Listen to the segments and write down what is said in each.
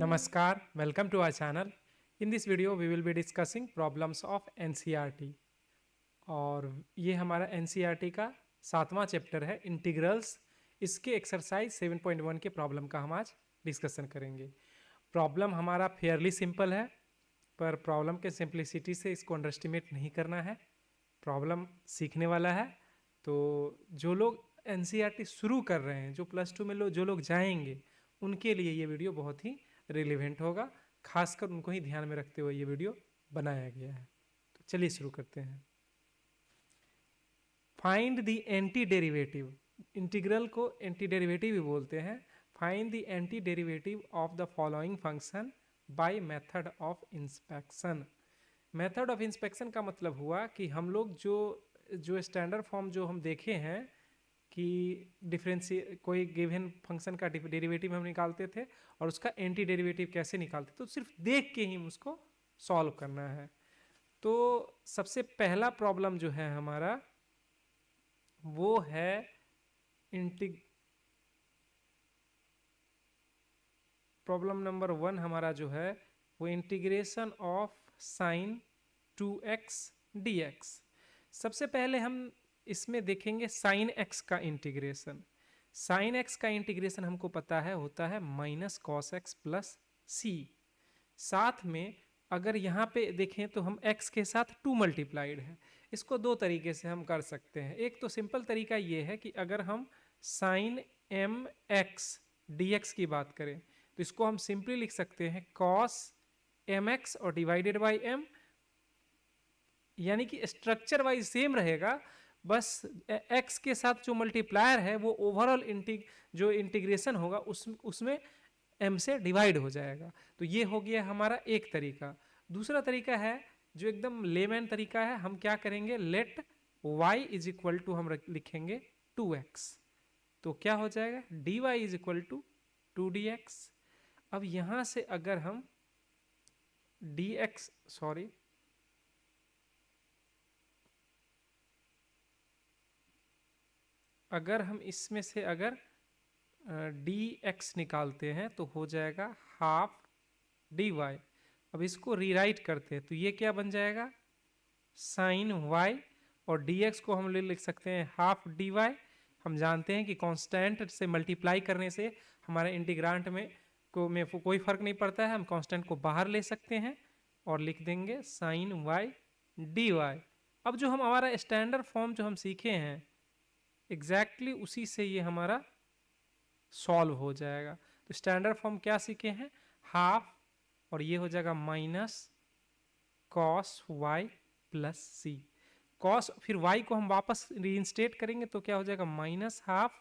Namaskar, welcome to our channel. In this video we will be discussing problems of NCERT और ये हमारा NCERT का 7वां chapter है integrals. इसके एक्सरसाइज 7.1 के प्रॉब्लम का हम आज डिस्कशन करेंगे। प्रॉब्लम हमारा फेयरली सिंपल है, पर प्रॉब्लम के सिंप्लिसिटी से इसको अंडरस्टिमेट नहीं करना है। प्रॉब्लम सीखने वाला है, तो जो लोग NCERT शुरू कर रहे हैं, जो +2 में जो लोग जाएंगे, उनके लिए ये वीडियो बहुत ही रिलेवेंट होगा। खासकर उनको ही ध्यान में रखते हुए ये वीडियो बनाया गया है। तो चलिए शुरू करते हैं। Find the anti derivative. Integral को एंटी डेरिवेटिव भी बोलते हैं। Find the anti derivative of the following function by method of inspection. Method of inspection का मतलब हुआ कि हम लोग जो स्टैंडर्ड फॉर्म जो हम देखे हैं कि डिफरेंशियल कोई गिवन फंक्शन का डेरिवेटिव हम निकालते थे और उसका एंटी डेरिवेटिव कैसे निकालते, तो सिर्फ देख के ही उसको सॉल्व करना है। तो सबसे पहला प्रॉब्लम जो है हमारा वो है प्रॉब्लम नंबर 1 हमारा जो है वो integration of sine 2x dx। सबसे पहले हम इसमें देखेंगे साइन x का इंटीग्रेशन। साइन x का इंटीग्रेशन हमको पता है होता है -cos x प्लस सी। साथ में अगर यहाँ पे देखें तो हम x के साथ 2 मल्टीप्लाइड है। इसको दो तरीके से हम कर सकते हैं। एक तो सिंपल तरीका ये है कि अगर हम साइन mx dx की बात करें तो इसको हम सिंपली लिख सकते हैं cos mx और डिवाइडेड बाई m, यानी कि स्ट्रक्चर वाइज सेम रहेगा, बस x के साथ जो मल्टीप्लायर है वो ओवरऑल जो इंटीग्रेशन होगा उसमें m से डिवाइड हो जाएगा। तो ये हो गया हमारा एक तरीका। दूसरा तरीका है जो एकदम लेमैन तरीका है, हम क्या करेंगे, let y is equal to हम लिखेंगे 2x। तो क्या हो जाएगा, dy is equal to 2dx। अब यहां से अगर हम अगर हम इसमें से अगर dx निकालते हैं तो हो जाएगा हाफ dy। अब इसको रीराइट करते हैं तो ये क्या बन जाएगा, साइन y, और dx को हम लिख सकते हैं हाफ dy। हम जानते हैं कि कांस्टेंट से मल्टीप्लाई करने से हमारे इंटीग्रांट में कोई फर्क नहीं पड़ता है, हम कांस्टेंट को बाहर ले सकते हैं और लिख देंगे साइन y dy। अब जो हम हमारा स्टैंडर्ड फॉर्म जो हम सीखे हैं एग्जैक्टली उसी से ये हमारा सॉल्व हो जाएगा। तो स्टैंडर्ड फॉर्म क्या सीखे हैं, हाफ और ये हो जाएगा माइनस कॉस वाई प्लस सी। कॉस फिर y को हम वापस रीइंस्टेट करेंगे तो क्या हो जाएगा, minus half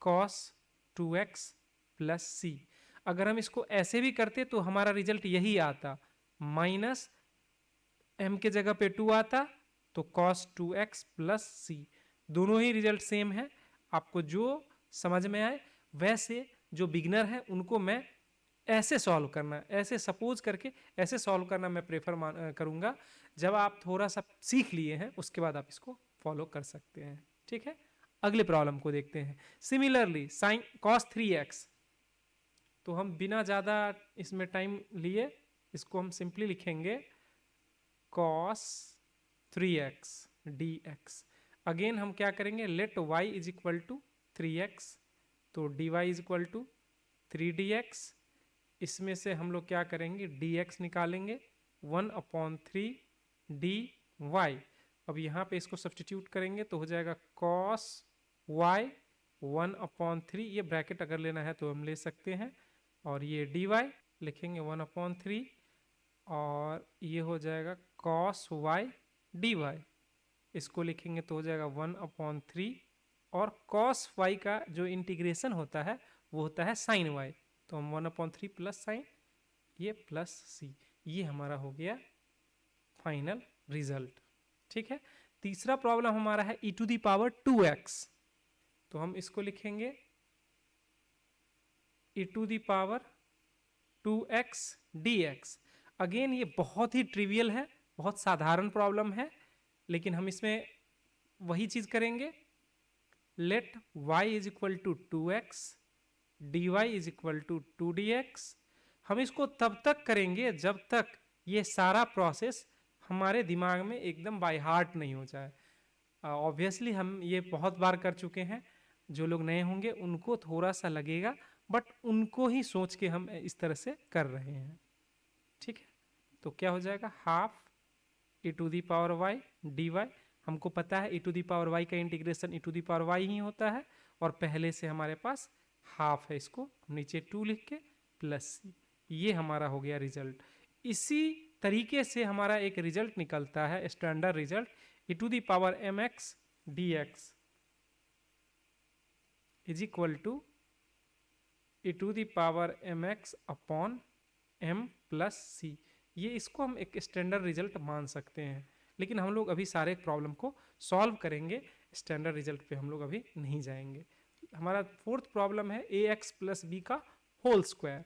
cos 2x plus C. अगर हम इसको ऐसे भी करते तो हमारा रिजल्ट यही आता, माइनस m के जगह पे 2 आता तो cos 2x प्लस सी। दोनों ही रिजल्ट सेम है। आपको जो समझ में आए वैसे, जो बिगनर है उनको मैं ऐसे सॉल्व करना, ऐसे सपोज करके ऐसे सॉल्व करना मैं प्रेफर करूंगा। जब आप थोड़ा सा सीख लिए हैं उसके बाद आप इसको फॉलो कर सकते हैं। ठीक है, अगले प्रॉब्लम को देखते हैं। सिमिलरली साइन cos 3x, तो हम बिना ज़्यादा इसमें टाइम लिए इसको हम सिंपली लिखेंगे cos 3x dx। अगेन हम क्या करेंगे, let y is equal to 3x, तो dy is equal to 3dx। इसमें से हम लोग क्या करेंगे, dx निकालेंगे 1/3 dy। अब यहाँ पे इसको सब्सटीट्यूट करेंगे तो हो जाएगा cos y 1/3, ये ब्रैकेट अगर लेना है तो हम ले सकते हैं, और ये dy लिखेंगे 1/3, और ये हो जाएगा cos y dy, इसको लिखेंगे तो हो जाएगा 1/3, और cos y का जो इंटीग्रेशन होता है वो होता है साइन y, तो हम 1/3 प्लस साइन ये प्लस सी। ये हमारा हो गया फाइनल रिजल्ट। ठीक है, तीसरा प्रॉब्लम हमारा है e to the power 2x, तो हम इसको लिखेंगे e to the power 2x dx। Again ये बहुत ही ट्रिवियल है, बहुत साधारण प्रॉब्लम है, लेकिन हम इसमें वही चीज करेंगे, let y is equal to 2x dy is equal to 2dx। हम इसको तब तक करेंगे जब तक ये सारा प्रोसेस हमारे दिमाग में एकदम बाय हार्ट नहीं हो जाए। ऑब्वियसली हम ये बहुत बार कर चुके हैं, जो लोग नए होंगे उनको थोड़ा सा लगेगा, बट उनको ही सोच के हम इस तरह से कर रहे हैं। ठीक है, तो क्या हो जाएगा, half e to the power Y D Y. हमको पता है e to the power Y का integration e to the power Y ही होता है, और पहले से हमारे पास हाफ है, इसको नीचे 2 लिख के प्लस सी, ये हमारा हो गया रिजल्ट। इसी तरीके से हमारा एक रिजल्ट निकलता है, standard result, e to the power M X D X is equal to e to the power M X upon M plus C. ये इसको हम एक स्टैंडर्ड रिजल्ट मान सकते हैं, लेकिन हम लोग अभी सारे प्रॉब्लम को सॉल्व करेंगे, स्टैंडर्ड रिजल्ट पे हम लोग अभी नहीं जाएंगे। हमारा फोर्थ प्रॉब्लम है ए एक्स प्लस बी का होल स्क्वायर।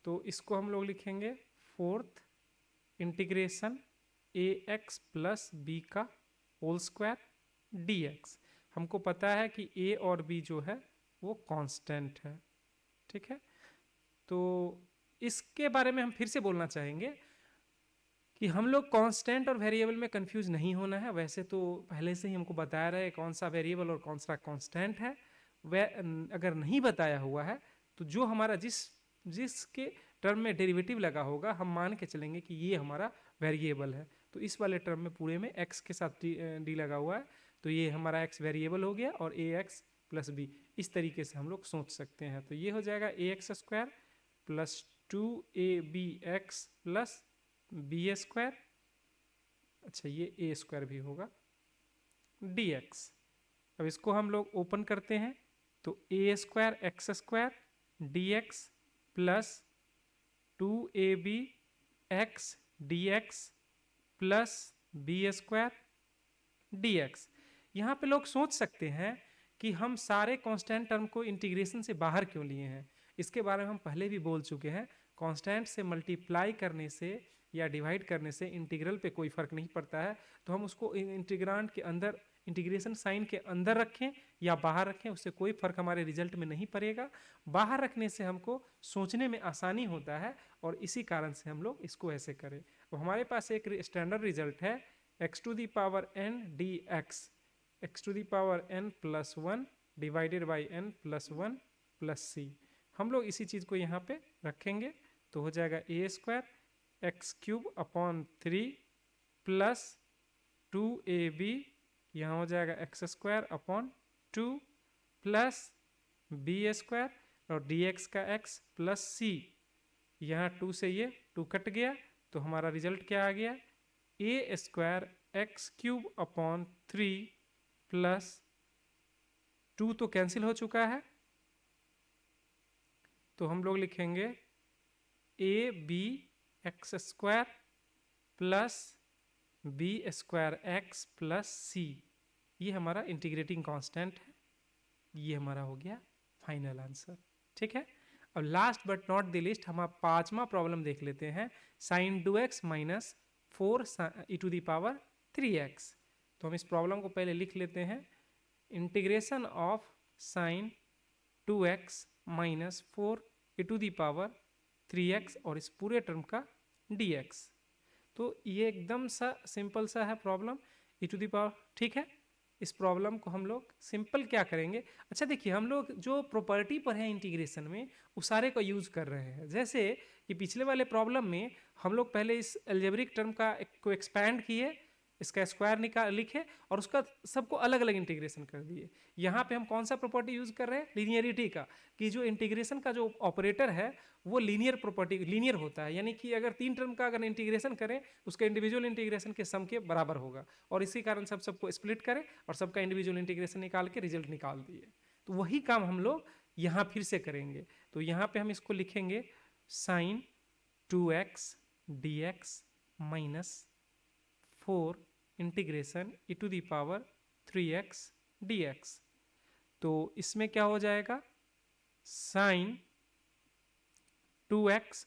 तो इसको हम लोग लिखेंगे फोर्थ इंटीग्रेशन ए एक्स प्लस बी का होल स्क्वायर डी एक्स। हमको पता है कि ए और बी जो है वो कांस्टेंट है। ठीक है, तो इसके बारे में हम फिर से बोलना चाहेंगे कि हम लोग कांस्टेंट और वेरिएबल में कंफ्यूज नहीं होना है। वैसे तो पहले से ही हमको बताया रहे कौन सा वेरिएबल और कौन सा कांस्टेंट है। वह अगर नहीं बताया हुआ है तो जो हमारा जिसके टर्म में डेरिवेटिव लगा होगा हम मान के चलेंगे कि ये हमारा वेरिएबल है। तो इस वाले टर्म में पूरे में x के साथ डी लगा हुआ है, तो ये हमारा x वेरिएबल हो गया, और ए एक्स प्लस बी इस तरीके से हम लोग सोच सकते हैं। तो ये हो जाएगा A X square plus 2ab(x) plus B square, अच्छा ये ए स्क्वायर भी होगा, dx। अब इसको हम लोग ओपन करते हैं, तो A square X square dx plus 2ab(x) dx plus B square dx। यहाँ पे लोग सोच सकते हैं कि हम सारे कांस्टेंट टर्म को इंटीग्रेशन से बाहर क्यों लिए हैं। इसके बारे में हम पहले भी बोल चुके हैं, कांस्टेंट से मल्टीप्लाई करने से या डिवाइड करने से इंटीग्रल पे कोई फर्क नहीं पड़ता है। तो हम उसको इंटीग्रांड के अंदर, इंटीग्रेशन साइन के अंदर रखें या बाहर रखें, उससे कोई फर्क हमारे रिजल्ट में नहीं पड़ेगा। बाहर रखने से हमको सोचने में आसानी होता है, और इसी कारण से हम लोग इसको ऐसे करें। तो हमारे पास एक स्टैंडर्ड रिजल्ट है x to the power n dx, x to the power n plus 1 divided by n plus 1 plus C. हम लोग इसी चीज़ को यहाँ पे रखेंगे, तो हो जाएगा A square X cube upon 3 plus 2ab, यहाँ हो जाएगा X square upon 2 plus B square और dx का x प्लस सी। यहाँ 2 से ये 2 कट गया, तो हमारा रिजल्ट क्या आ गया, A square X cube upon 3 plus 2 तो कैंसिल हो चुका है, तो हम लोग लिखेंगे A B X square plus B square x plus C. ये हमारा इंटीग्रेटिंग कांस्टेंट है, ये हमारा हो गया फाइनल आंसर। ठीक है, अब last but not the least हम आप 5वां प्रॉब्लम देख लेते हैं, sine 2x minus 4 e to the power 3x। तो हम इस प्रॉब्लम को पहले लिख लेते हैं, integration of sine 2x minus 4 e to the power 3x और इस पूरे टर्म का dx। तो ये एकदम सा सिंपल सा है problem, e to the power. ठीक है, इस प्रॉब्लम को हम लोग सिंपल क्या करेंगे, अच्छा देखिए हम लोग जो प्रॉपर्टी पर है इंटीग्रेशन में वो सारे को यूज़ कर रहे हैं। जैसे कि पिछले वाले प्रॉब्लम में हम लोग पहले इस अलजेब्रिक टर्म को एक्सपैंड किए, इसका स्क्वायर लिखे और उसका सबको अलग अलग इंटीग्रेशन कर दिए। यहाँ पे हम कौन सा प्रॉपर्टी यूज़ कर रहे हैं, लीनियरिटी का, कि जो इंटीग्रेशन का जो ऑपरेटर है वो लीनियर प्रॉपर्टी, लीनियर होता है, यानी कि अगर 3 टर्म का अगर इंटीग्रेशन करें उसका इंडिविजुअल इंटीग्रेशन के सम के बराबर होगा, और इसी कारण सबको स्प्लिट करें और सबका इंडिविजुअल इंटीग्रेशन निकाल के रिजल्ट निकाल दिए। तो वही काम हम लोग यहाँ फिर से करेंगे। तो यहाँ पे हम इसको लिखेंगे sine 2x dx minus 4 integration e to the power 3x dx। तो इसमें क्या हो जाएगा, साइन 2x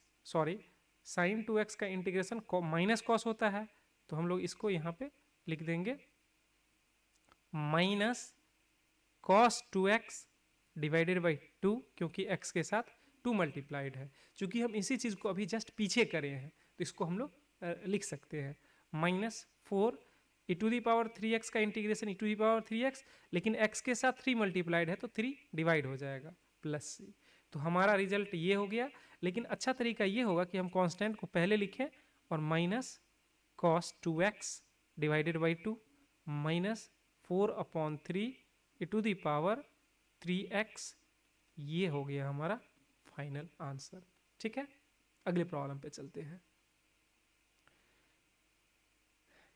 का इंटीग्रेशन माइनस कॉस होता है, तो हम लोग इसको यहाँ पे लिख देंगे minus cos 2x divided by 2, क्योंकि x के साथ 2 मल्टीप्लाइड है। चूंकि हम इसी चीज़ को अभी जस्ट पीछे करे हैं तो इसको हम लोग लिख सकते हैं -4 e⁻³ का इंटीग्रेशन e⁻3x, लेकिन x के साथ 3 मल्टीप्लाइड है तो 3 डिवाइड हो जाएगा प्लस c। तो हमारा रिजल्ट ये हो गया। लेकिन अच्छा तरीका ये होगा कि हम कांस्टेंट को पहले लिखें और -cos 2x divided by 2 -4/3 e⁻3x, ये हो गया हमारा फाइनल आंसर। ठीक है, अगले प्रॉब्लम पे चलते हैं।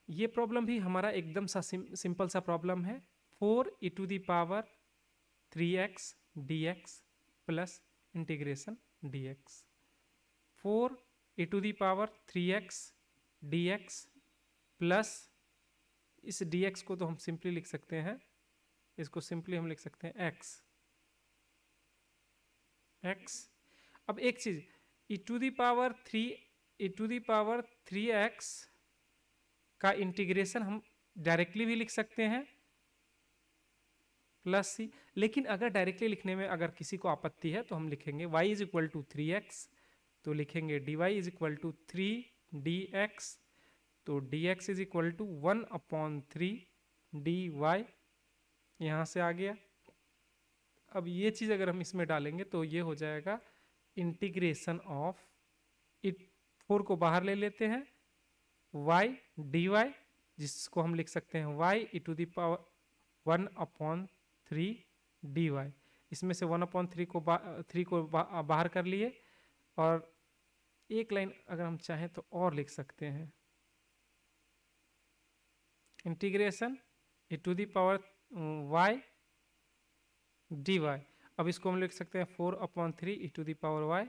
ये प्रॉब्लम भी हमारा एकदम सा सिंपल सा प्रॉब्लम है। 4 e⁻3x dx plus integration dx। 4 e⁻3x dx plus इस dx को तो हम सिंपली लिख सकते हैं, इसको सिंपली हम लिख सकते हैं x। अब एक चीज, e⁻3x का इंटीग्रेशन हम डायरेक्टली भी लिख सकते हैं प्लस सी, लेकिन अगर डायरेक्टली लिखने में अगर किसी को आपत्ति है तो हम लिखेंगे y is equal to 3x, तो लिखेंगे dy is equal to 3dx, तो dx is equal to 1/3 dy, यहाँ से आ गया। अब ये चीज़ अगर हम इसमें डालेंगे तो ये हो जाएगा इंटीग्रेशन ऑफ 4 को बाहर ले लेते हैं y dy, जिसको हम लिख सकते हैं y e⁻1/3 dy। इसमें से 1/3 को 3 को बाहर कर लिए, और एक लाइन अगर हम चाहें तो और लिख सकते हैं इंटीग्रेशन e⁻y dy। अब इसको हम लिख सकते हैं 4/3 e⁻y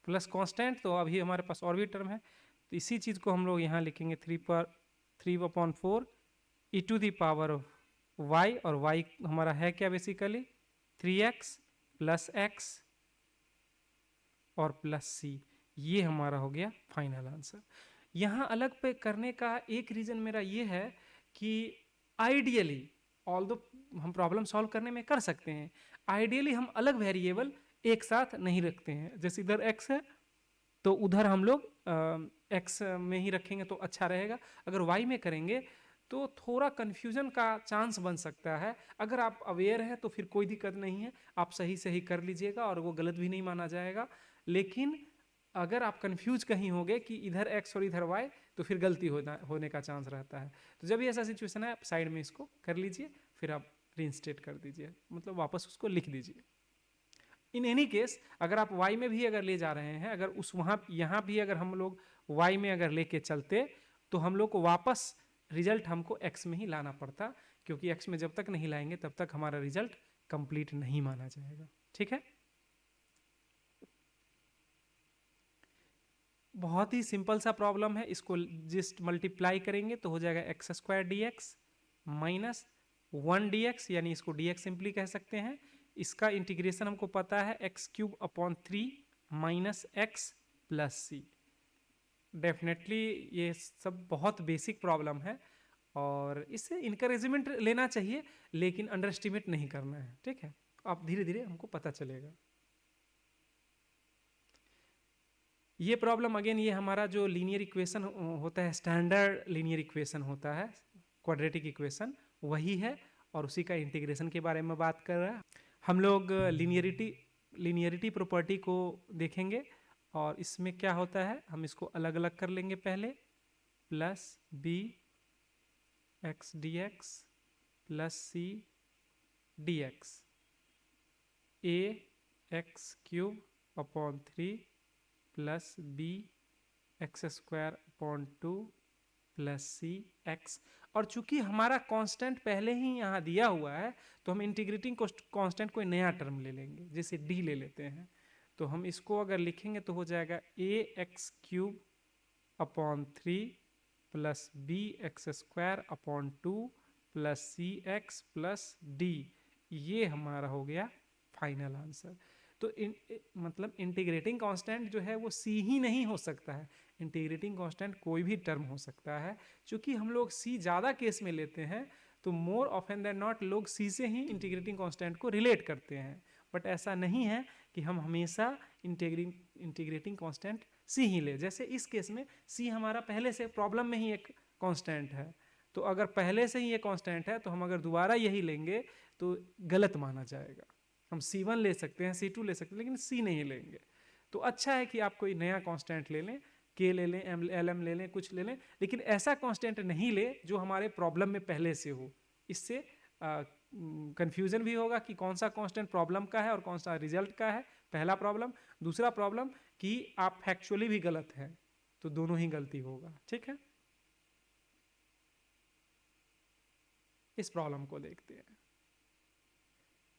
प्लस कांस्टेंट, तो अभी हमारे पास और भी टर्म है तो इसी चीज़ को हम लोग यहाँ लिखेंगे 3/4 e⁻y, और y हमारा है क्या बेसिकली 3x प्लस x और प्लस c। ये हमारा हो गया फाइनल आंसर। यहाँ अलग पे करने का एक रीज़न मेरा ये है कि आइडियली, ऑल्दो हम प्रॉब्लम सॉल्व करने में कर सकते हैं, आइडियली हम अलग वेरिएबल एक साथ नहीं रखते हैं। जैसे इधर x है तो उधर हम लोग x में ही रखेंगे तो अच्छा रहेगा। अगर y में करेंगे तो थोड़ा कन्फ्यूजन का चांस बन सकता है। अगर आप अवेयर हैं तो फिर कोई दिक्कत नहीं है, आप सही सही कर लीजिएगा और वो गलत भी नहीं माना जाएगा। लेकिन अगर आप कंफ्यूज कहीं हो गए कि इधर x और इधर y, तो फिर गलती होने का चांस रहता है। तो जब भी ऐसा सिचुएशन है आप साइड में इसको कर लीजिए, फिर आप रीइंस्टेट कर दीजिए, मतलब वापस उसको लिख दीजिए। इन एनी केस अगर आप y में भी अगर ले जा रहे हैं, अगर उस यहाँ भी अगर हम लोग y में अगर लेके चलते तो हम लोग को वापस रिजल्ट हमको x में ही लाना पड़ता, क्योंकि x में जब तक नहीं लाएंगे तब तक हमारा रिजल्ट कंप्लीट नहीं माना जाएगा। ठीक है, बहुत ही सिंपल सा प्रॉब्लम है। इसको जस्ट मल्टीप्लाई करेंगे तो हो जाएगा x² dx माइनस 1 dx, यानी इसको dx सिंपली कह सकते हैं। इसका इंटीग्रेशन हमको पता है x³ माइनस x प्लस सी। डेफिनेटली ये सब बहुत बेसिक प्रॉब्लम है और इससे इनकरेजमेंट लेना चाहिए, लेकिन अंडर एस्टिमेट नहीं करना है। ठीक है, आप धीरे धीरे हमको पता चलेगा। ये प्रॉब्लम अगेन, ये हमारा जो लीनियर इक्वेशन होता है, स्टैंडर्ड लीनियर इक्वेशन होता है, क्वाड्रेटिक इक्वेशन वही है, और उसी का इंटीग्रेशन के बारे में बात कर रहा है। हम लोग लीनियरिटी प्रॉपर्टी को देखेंगे और इसमें क्या होता है हम इसको अलग अलग कर लेंगे। पहले plus B X D x plus C D X, A X cube upon 3 plus B x² 2 plus C X. और चूंकि हमारा कांस्टेंट पहले ही यहाँ दिया हुआ है तो हम इंटीग्रेटिंग कांस्टेंट कोई नया टर्म ले लेंगे, जैसे d ले लेते हैं। तो हम इसको अगर लिखेंगे तो हो जाएगा ax³ upon 3 plus bx² 2 plus cx plus d। ये हमारा हो गया फाइनल आंसर। तो मतलब इंटीग्रेटिंग कांस्टेंट जो है वो c ही नहीं हो सकता है, इंटीग्रेटिंग कांस्टेंट कोई भी टर्म हो सकता है। चूंकि हम लोग c ज़्यादा केस में लेते हैं तो मोर ऑफन देन नॉट लोग c से ही इंटीग्रेटिंग कांस्टेंट को रिलेट करते हैं। बट ऐसा नहीं है कि हम हमेशा इंटीग्रेटिंग कांस्टेंट सी ही ले। जैसे इस केस में सी हमारा पहले से प्रॉब्लम में ही एक कांस्टेंट है, तो अगर पहले से ही ये कांस्टेंट है तो हम अगर दोबारा यही लेंगे तो गलत माना जाएगा। हम C1 ले सकते हैं, C2 ले सकते हैं, लेकिन C नहीं लेंगे। तो अच्छा है कि आप कोई नया कांस्टेंट ले लें, K ले लें, LM ले लें, कुछ ले लें, लेकिन ऐसा कांस्टेंट नहीं ले जो हमारे प्रॉब्लम में पहले से हो। इससे कंफ्यूजन भी होगा कि कौन सा कांस्टेंट प्रॉब्लम का है और कौन सा रिजल्ट का है, पहला प्रॉब्लम। दूसरा प्रॉब्लम कि आप फैक्चुअली भी गलत हैं, तो दोनों ही गलती होगा। ठीक है, इस प्रॉब्लम को देखते हैं।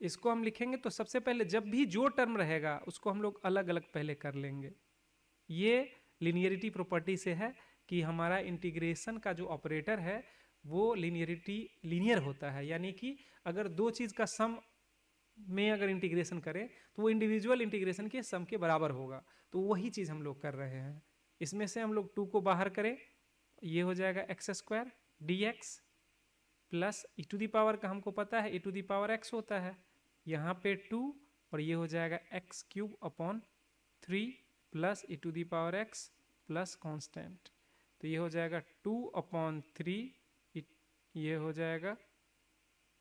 इसको हम लिखेंगे तो सबसे पहले जब भी जो टर्म रहेगा उसको हम लोग अलग अलग पहले कर लेंगे। ये लिनियरिटी प्रॉपर्टी से है कि हमारा इंटीग्रेशन का जो ऑपरेटर है वो लीनियर होता है, यानी कि अगर दो चीज़ का सम में अगर इंटीग्रेशन करें तो वो इंडिविजुअल इंटीग्रेशन के सम के बराबर होगा। तो वही चीज़ हम लोग कर रहे हैं। इसमें से हम लोग 2 को बाहर करें, ये हो जाएगा x² dx plus e to the power का हमको पता है e to the power x होता है, यहाँ पे 2 और ये हो जाएगा x³ upon 3 plus e to the power x plus constant. तो ये हो जाएगा 2 अपॉन 3, ये हो जाएगा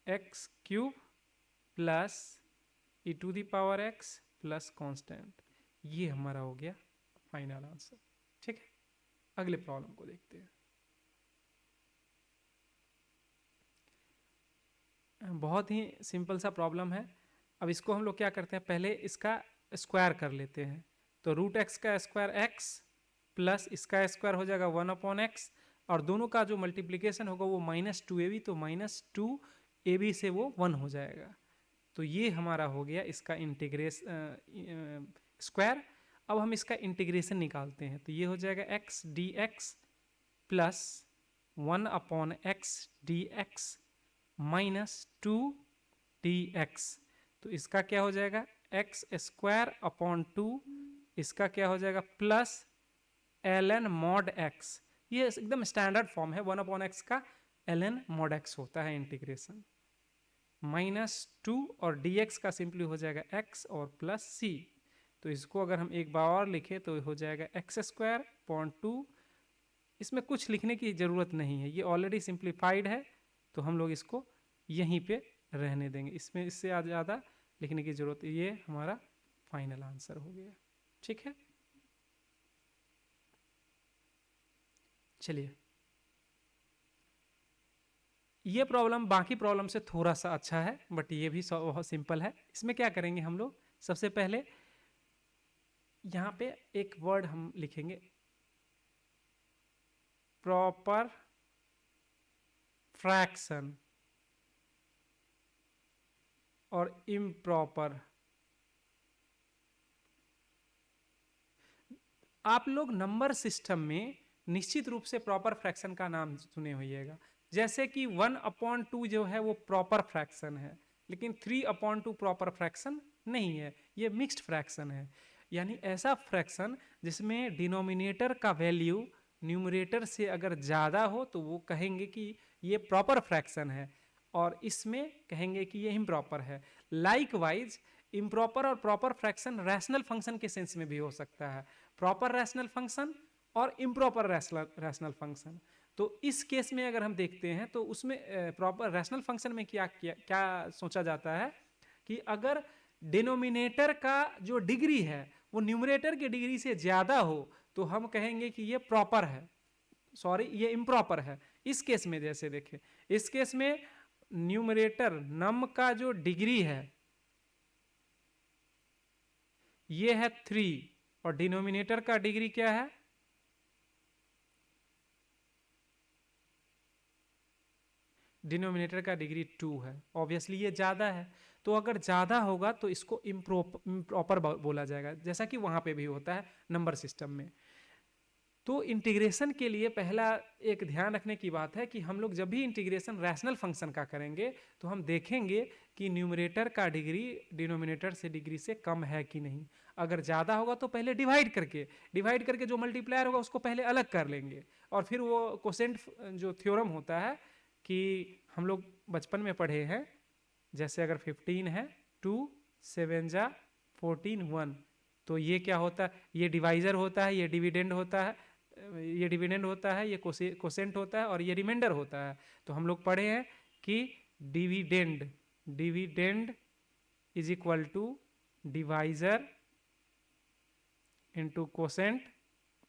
x³ plus e to the power x plus constant. ये हमारा हो गया फाइनल आंसर। ठीक है, अगले प्रॉब्लम को देखते हैं। बहुत ही सिंपल सा प्रॉब्लम है। अब इसको हम लोग क्या करते हैं, पहले इसका स्क्वायर कर लेते हैं। तो √x का स्क्वायर x प्लस इसका स्क्वायर हो जाएगा 1/x, और दोनों का जो मल्टीप्लिकेशन होगा वो -2ab, तो -2ab से वो 1 हो जाएगा। तो ये हमारा हो गया इसका इंटीग्रेशन स्क्वायर। अब हम इसका इंटीग्रेशन निकालते हैं, तो ये हो जाएगा x dx plus 1/x dx -2 dx। तो इसका क्या हो जाएगा x² अपॉन 2, इसका क्या हो जाएगा प्लस ln mod x। ये एकदम स्टैंडर्ड फॉर्म है, 1/x का ln mod x होता है इंटीग्रेशन। -2 और dx का सिंपली हो जाएगा x और प्लस c। तो इसको अगर हम एक बार और लिखें तो हो जाएगा x² अपॉन 2। इसमें कुछ लिखने की ज़रूरत नहीं है, ये ऑलरेडी सिंप्लीफाइड है, तो हम लोग इसको यहीं पे रहने देंगे। इसमें इससे ज़्यादा लिखने की ज़रूरत, ये हमारा फाइनल आंसर हो गया। ठीक है, चलिए ये प्रॉब्लम बाकी प्रॉब्लम से थोड़ा सा अच्छा है, बट ये भी बहुत सिंपल है। इसमें क्या करेंगे हम लोग, सबसे पहले यहाँ पे एक वर्ड हम लिखेंगे प्रॉपर फ्रैक्शन और इम्प्रॉपर। आप लोग नंबर सिस्टम में निश्चित रूप से प्रॉपर फ्रैक्शन का नाम सुने होइएगा, जैसे कि 1/2 जो है वो प्रॉपर फ्रैक्शन है, लेकिन 3/2 प्रॉपर फ्रैक्शन नहीं है, ये मिक्स्ड फ्रैक्शन है। यानी ऐसा फ्रैक्शन जिसमें डिनोमिनेटर का वैल्यू न्यूमरेटर से अगर ज़्यादा हो तो वो कहेंगे कि ये प्रॉपर फ्रैक्शन है, और इसमें कहेंगे कि ये इम्प्रॉपर है। लाइकवाइज इम्प्रॉपर और प्रॉपर फ्रैक्शन रैशनल फंक्शन के सेंस में भी हो सकता है, प्रॉपर रैशनल फंक्शन और इम्प्रॉपर रैशनल फंक्शन। तो इस केस में अगर हम देखते हैं तो उसमें प्रॉपर रैशनल फंक्शन में क्या सोचा जाता है कि अगर डिनोमिनेटर का जो डिग्री है वो न्यूमरेटर की डिग्री से ज़्यादा हो तो हम कहेंगे कि ये प्रॉपर है, सॉरी ये इम्प्रॉपर है। इस केस में जैसे देखें, इस केस में न्यूमरेटर नम का जो डिग्री है ये है 3 और डिनोमिनेटर का डिग्री क्या है, डिनोमिनेटर का डिग्री 2 है। ऑब्वियसली ये ज़्यादा है, तो अगर ज़्यादा होगा तो इसको इम्प्रॉपर बोला जाएगा, जैसा कि वहाँ पे भी होता है नंबर सिस्टम में। तो इंटीग्रेशन के लिए पहला एक ध्यान रखने की बात है कि हम लोग जब भी इंटीग्रेशन रैशनल फंक्शन का करेंगे तो हम देखेंगे कि न्यूमरेटर का डिग्री डिनोमिनेटर से डिग्री से कम है कि नहीं। अगर ज़्यादा होगा तो पहले डिवाइड करके जो मल्टीप्लायर होगा उसको पहले अलग कर लेंगे, और फिर वो कोसेंट जो थ्योरम होता है कि हम लोग बचपन में पढ़े हैं, जैसे अगर 15 है 2 7 जा 14 1। तो ये क्या होता है, ये डिवाइजर होता है, ये डिविडेंड होता है, ये डिविडेंड होता है, ये कोसेंट होता है और ये रिमाइंडर होता है। तो हम लोग पढ़े हैं कि dividend is equal to divisor into quotient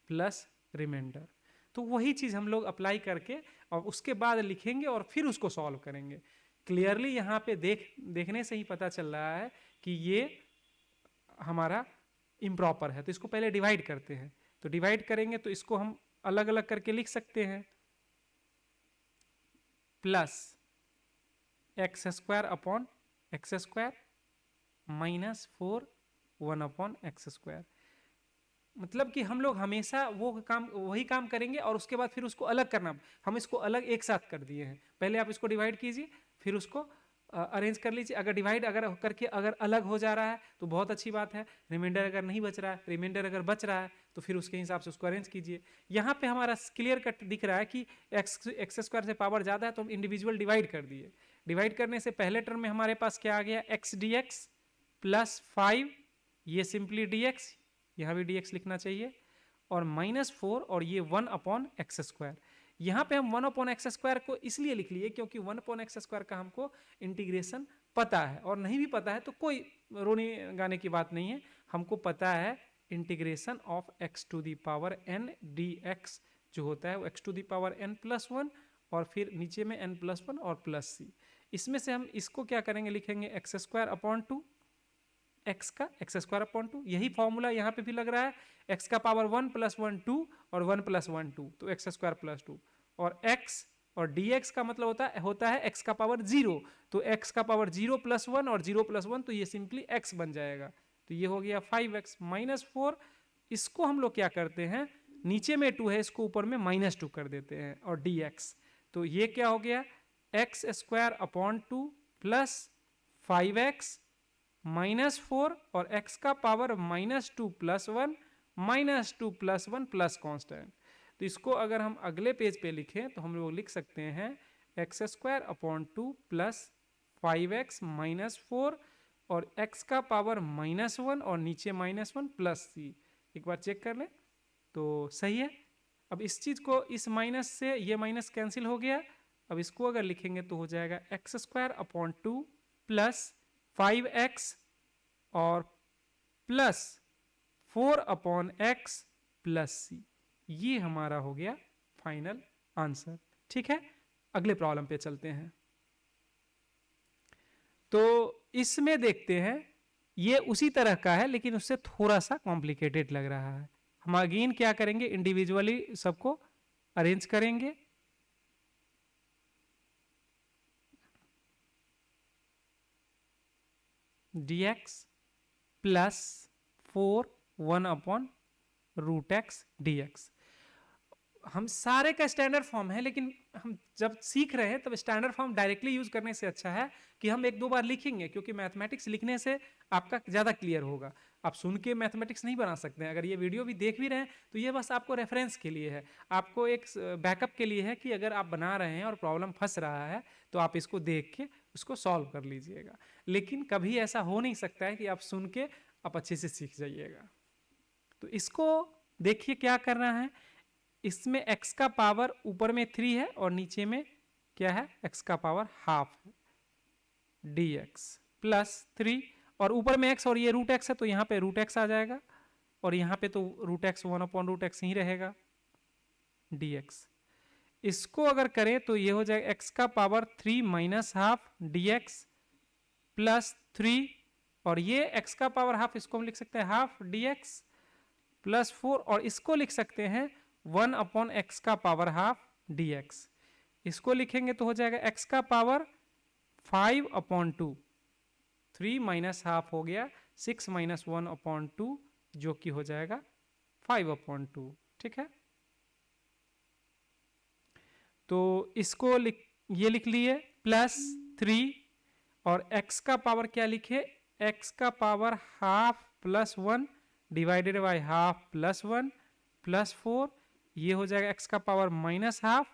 plus remainder. तो वही चीज़ हम लोग अप्लाई करके और उसके बाद लिखेंगे और फिर उसको सॉल्व करेंगे। क्लियरली यहाँ पे देखने से ही पता चल रहा है कि ये हमारा इम्प्रॉपर है। तो इसको पहले डिवाइड करते हैं। तो डिवाइड करेंगे तो इसको हम अलग अलग करके लिख सकते हैं, plus x square upon x square minus 4 1 upon x square. मतलब कि हम लोग हमेशा वही काम करेंगे और उसके बाद फिर उसको अलग करना। हम इसको अलग एक साथ कर दिए हैं। पहले आप इसको डिवाइड कीजिए, फिर उसको अरेंज कर लीजिए। अगर डिवाइड करके अगर अलग हो जा रहा है तो बहुत अच्छी बात है। रिमाइंडर अगर नहीं बच रहा है, रिमाइंडर अगर बच रहा है तो फिर उसके हिसाब से उसको अरेंज कीजिए। यहाँ पे हमारा क्लियर कट दिख रहा है कि एक्स स्क्वायर से पावर ज़्यादा है तो हम इंडिविजुअल डिवाइड कर दिए। डिवाइड करने से पहले टर्म में हमारे पास क्या आ गया, एक्स डी एक्स प्लस 5, ये सिंपली डी एक्स, यहाँ भी dx लिखना चाहिए, और -4 और ये 1 अपॉन एक्स स्क्वायर। यहाँ पे हम 1 अपॉन एक्स स्क्वायर को इसलिए लिख लिए क्योंकि 1 अपॉन एक्स स्क्वायर का हमको इंटीग्रेशन पता है, और नहीं भी पता है तो कोई रोने गाने की बात नहीं है। हमको पता है integration of x to the power n dx जो होता है वो x to the power n plus 1 और फिर नीचे में n प्लस 1 और प्लस c। इसमें से हम इसको क्या करेंगे, लिखेंगे एक्स स्क्वायर अपॉन 2 एक्स का एक्स स्क्वायर अपॉन 2। यही फॉर्मूला यहाँ पे भी लग रहा है, एक्स का पावर 1 प्लस 1 2 और 1 प्लस 1 2, तो एक्स स्क्वायर प्लस 2 और एक्स और डी एक्स का मतलब होता है एक्स का पावर 0, तो एक्स का पावर 0 प्लस 1 और 0 प्लस 1, तो ये सिंपली एक्स बन जाएगा। तो ये हो गया 5x माइनस 4। इसको हम लोग क्या करते हैं, नीचे में 2 है इसको ऊपर में -2 कर देते हैं और dx, तो ये क्या हो गया x square upon 2 plus 5x minus 4 और x का power -2 plus 1 -2 plus 1 plus constant. तो इसको अगर हम अगले पेज पे लिखें तो हम लोग लिख सकते हैं x square upon 2 plus 5x minus 4 और x का पावर -1 और नीचे -1 प्लस c। एक बार चेक कर लें तो सही है। अब इस चीज़ को इस माइनस से ये माइनस कैंसिल हो गया। अब इसको अगर लिखेंगे तो हो जाएगा X square upon 2 plus 5x और plus 4 upon x plus C. ये हमारा हो गया फाइनल आंसर। ठीक है, अगले प्रॉब्लम पे चलते हैं। तो इसमें देखते हैं, ये उसी तरह का है लेकिन उससे थोड़ा सा कॉम्प्लिकेटेड लग रहा है। हम अगेन क्या करेंगे, इंडिविजुअली सबको अरेंज करेंगे। dx plus 4 1 upon root x dx। हम सारे का स्टैंडर्ड फॉर्म है, लेकिन हम जब सीख रहे हैं तब स्टैंडर्ड फॉर्म डायरेक्टली यूज करने से अच्छा है कि हम एक दो बार लिखेंगे, क्योंकि मैथमेटिक्स लिखने से आपका ज़्यादा क्लियर होगा। आप सुन के मैथमेटिक्स नहीं बना सकते हैं। अगर ये वीडियो भी देख भी रहे हैं तो ये बस आपको रेफरेंस के लिए है, आपको एक बैकअप के लिए है कि अगर आप बना रहे हैं और प्रॉब्लम फंस रहा है तो आप इसको देख के उसको सॉल्व कर लीजिएगा। लेकिन कभी ऐसा हो नहीं सकता है कि आप सुन के आप अच्छे से सीख जाइएगा। तो इसको देखिए क्या करना है। इसमें x का पावर ऊपर में 3 है और नीचे में क्या है, x का पावर हाफ dx प्लस 3 और ऊपर में x और ये रूट x है तो यहाँ पे रूट x आ जाएगा और यहाँ पे तो root x 1 upon root x ही रहेगा dx। इसको अगर करें तो ये हो जाएगा x का power 3 minus half dx plus 3 और ये x का पावर हाफ, इसको हम लिख सकते हैं हाफ dx प्लस 4 और इसको लिख सकते हैं 1 अपॉन एक्स का पावर हाफ dx। इसको लिखेंगे तो हो जाएगा x का पावर 5 अपॉन 2, 3 माइनस हाफ हो गया 6 माइनस 1 अपॉन 2 जो कि हो जाएगा 5 अपॉन 2। ठीक है, तो इसको ये लिख लिए प्लस 3 और x का पावर क्या लिखे, x का power half plus 1 divided by half plus 1 plus 4, ये हो जाएगा x का पावर माइनस हाफ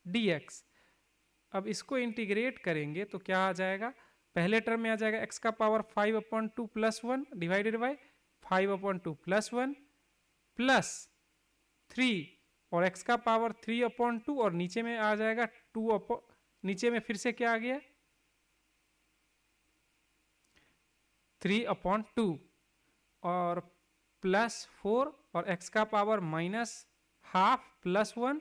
dx। अब इसको इंटीग्रेट करेंगे तो क्या आ जाएगा पहले टर्म में आ जाएगा x का power 5/2 plus 1 divided by 5/2 plus 1 plus 3 और x का पावर 3/2 और नीचे में आ जाएगा 2 नीचे में फिर से क्या आ गया 3/2 और प्लस 4 और x का पावर -½ प्लस 1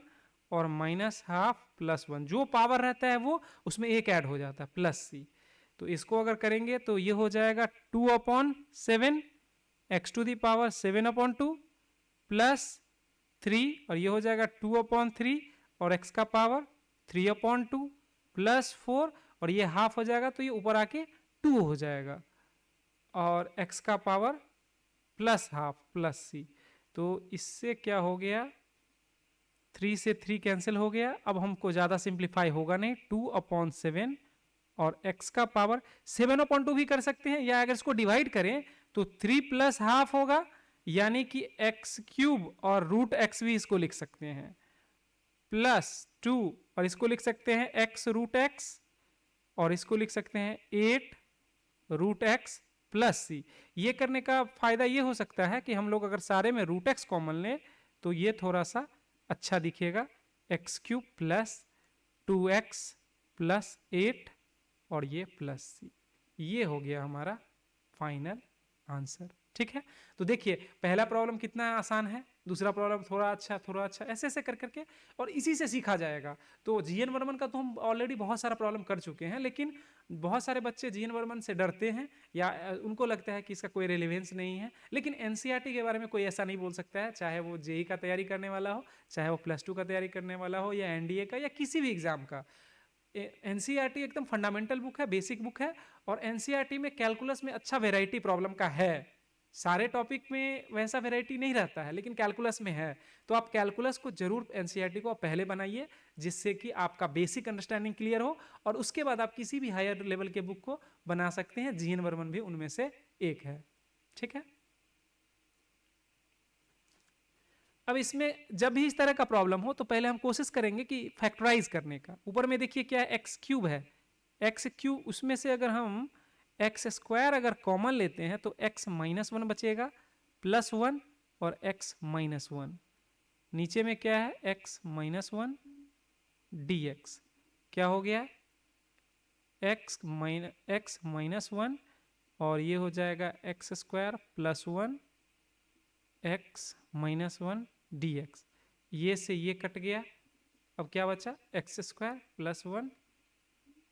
और -½ प्लस 1 जो पावर रहता है वो उसमें एक ऐड हो जाता है प्लस c। तो इसको अगर करेंगे तो ये हो जाएगा 2/7 x to the power 7/2 plus 3 और ये हो जाएगा 2/3 और x का पावर 3/2 प्लस 4 और ये हाफ हो जाएगा तो ये ऊपर आके 2 हो जाएगा और x का पावर प्लस ½ प्लस c। तो इससे क्या हो गया 3 से 3 कैंसिल हो गया। अब हमको ज़्यादा सिंप्लीफाई होगा नहीं 2/7 और x का पावर 7/2 भी कर सकते हैं या अगर इसको डिवाइड करें तो 3 प्लस ½ होगा यानी कि x³ और √x भी इसको लिख सकते हैं प्लस 2 और इसको लिख सकते हैं x√x और इसको लिख सकते हैं 8√x प्लस सी। ये करने का फायदा ये हो सकता है कि हम लोग अगर सारे में √x कॉमन लें तो ये थोड़ा सा अच्छा दिखेगा x³ प्लस 2x प्लस 8 और ये प्लस सी। ये हो गया हमारा फाइनल आंसर। ठीक है, तो देखिए पहला प्रॉब्लम कितना आसान है, दूसरा प्रॉब्लम थोड़ा अच्छा ऐसे ऐसे कर करके और इसी से सीखा जाएगा। तो जीएन वर्मन का तो हम ऑलरेडी बहुत सारा प्रॉब्लम कर चुके हैं, लेकिन बहुत सारे बच्चे जीएन वर्मन से डरते हैं या उनको लगता है कि इसका कोई रिलेवेंस नहीं है। लेकिन एनसीईआरटी के बारे में कोई ऐसा नहीं बोल सकता है, चाहे वो जेईई का तैयारी करने वाला हो, चाहे वो +2 का तैयारी करने वाला हो या एनडीए का या किसी भी एग्जाम का। एनसीईआरटी एकदम फंडामेंटल बुक है, बेसिक बुक है और एनसीईआरटी में कैलकुलस में अच्छा वेराइटी प्रॉब्लम का है। सारे टॉपिक में वैसा वेराइटी नहीं रहता है लेकिन कैलकुलस में है। तो आप कैलकुलस को जरूर एनसीईआरटी को आप पहले बनाइए जिससे कि आपका बेसिक अंडरस्टैंडिंग क्लियर हो और उसके बाद आप किसी भी हायर लेवल के बुक को बना सकते हैं। जीएन वर्मन भी उनमें से एक है। ठीक है, अब इसमें जब भी इस तरह का प्रॉब्लम हो तो पहले हम कोशिश करेंगे कि फैक्टराइज करने का। ऊपर में देखिए क्या है x³ है, x³ उसमें से अगर हम x² अगर कॉमन लेते हैं तो x-1 बचेगा प्लस 1 और x-1 नीचे में क्या है x-1 dx क्या हो गया x-1 और ये हो जाएगा x² प्लस 1 x-1 dx। ये से ये कट गया, अब क्या बचा x² प्लस 1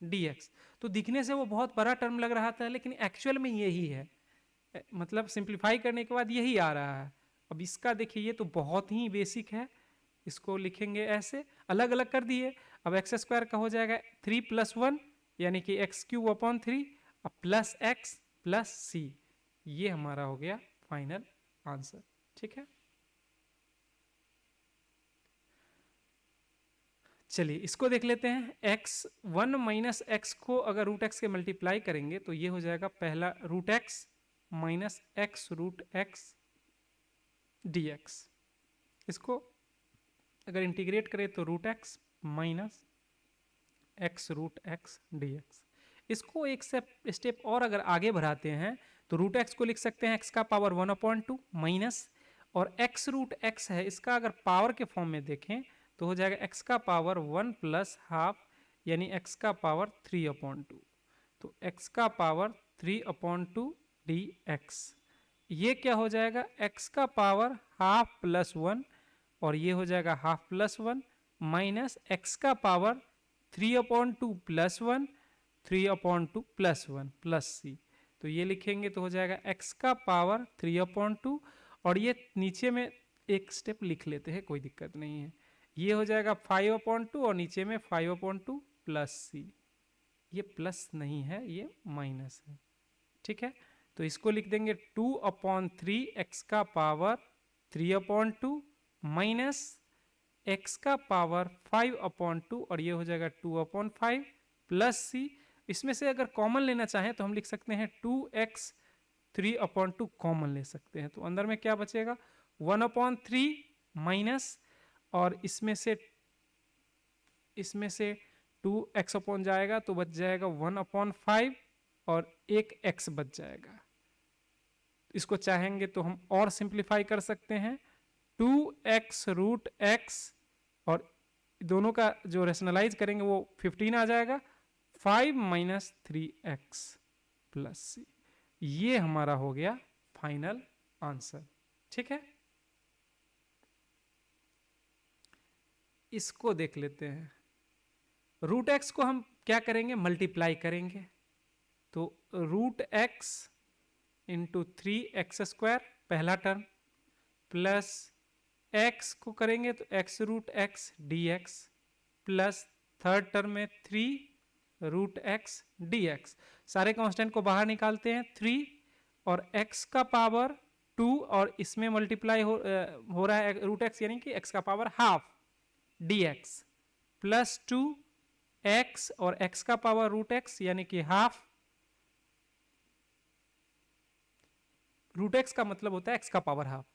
dx। तो दिखने से वो बहुत बड़ा टर्म लग रहा था लेकिन एक्चुअल में यही है, मतलब सिंप्लीफाई करने के बाद यही आ रहा है। अब इसका देखिए ये तो बहुत ही बेसिक है, इसको लिखेंगे ऐसे, अलग अलग कर दिए। अब x² का हो जाएगा 3 प्लस 1 यानी कि x³ अब प्लस x प्लस c। ये हमारा हो गया फाइनल आंसर। ठीक है, चलिए इसको देख लेते हैं। x1 माइनस x को अगर √x के मल्टीप्लाई करेंगे तो ये हो जाएगा पहला √x माइनस x√x dx। इसको अगर इंटीग्रेट करें तो √x माइनस x√x dx। इसको एक स्टेप और अगर आगे बढ़ाते हैं तो √x को लिख सकते हैं x का पावर 1/2 माइनस और x√x है इसका अगर पावर के फॉर्म में देखें तो हो जाएगा x का पावर 1 प्लस ½ यानी x का पावर 3/2। तो x का पावर 3/2 dx। ये क्या हो जाएगा x का पावर ½ प्लस 1 और ये हो जाएगा ½ प्लस 1 माइनस x का power 3/2 plus 1 3/2 plus 1 plus c। तो ये लिखेंगे तो हो जाएगा x का पावर 3/2 और ये नीचे में एक स्टेप लिख लेते हैं, कोई दिक्कत नहीं है। ये हो जाएगा 5/2 और नीचे में 5/2 प्लस c। ये प्लस नहीं है, ये माइनस है। ठीक है, तो इसको लिख देंगे 2/3 x का पावर 3/2 माइनस x का पावर 5/2 और ये हो जाएगा 2/5 प्लस c। इसमें से अगर कॉमन लेना चाहें तो हम लिख सकते हैं 2x 3/2 कॉमन ले सकते हैं। तो अंदर में क्या बचेगा 1/3 माइनस और इसमें से 2x अपॉन जाएगा तो बच जाएगा 1/5 और एक x बच जाएगा। इसको चाहेंगे तो हम और सिंप्लीफाई कर सकते हैं, 2x रूट x, और दोनों का जो रेशनलाइज करेंगे वो 15 आ जाएगा, 5 माइनस 3x प्लस सी। ये हमारा हो गया फाइनल आंसर। ठीक है, इसको देख लेते हैं। रूट एक्स को हम क्या करेंगे, मल्टीप्लाई करेंगे, तो रूट एक्स इंटू 3x² पहला टर्म, प्लस x को करेंगे तो x root x dx, plus third term में 3 रूट x dx। सारे कांस्टेंट को बाहर निकालते हैं, 3 और x का पावर 2, और इसमें मल्टीप्लाई हो रहा है रूट x, यानी कि x का power half dx, plus 2x और x का पावर रूट x यानी कि हाफ। रूट x का मतलब होता है x का पावर हाफ,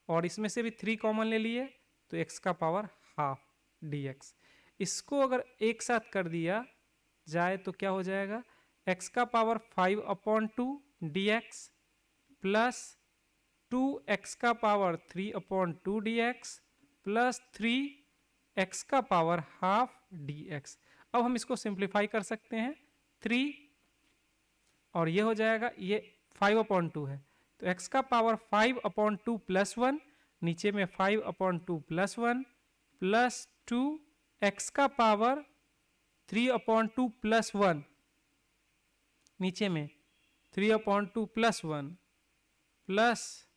और इसमें से भी 3 कॉमन ले लिए तो x का पावर हाफ dx। इसको अगर एक साथ कर दिया जाए तो क्या हो जाएगा, x का पावर 5/2 dx, प्लस 2x का पावर 3/2 dx, प्लस 3x का पावर हाफ dx। अब हम इसको सिंप्लीफाई कर सकते हैं, 3 और ये हो जाएगा, ये 5/2 है तो x का पावर 5/2 प्लस 1, नीचे में 5/2 प्लस 1, प्लस 2 x का पावर 3/2 प्लस 1, नीचे में 3/2 प्लस 1, प्लस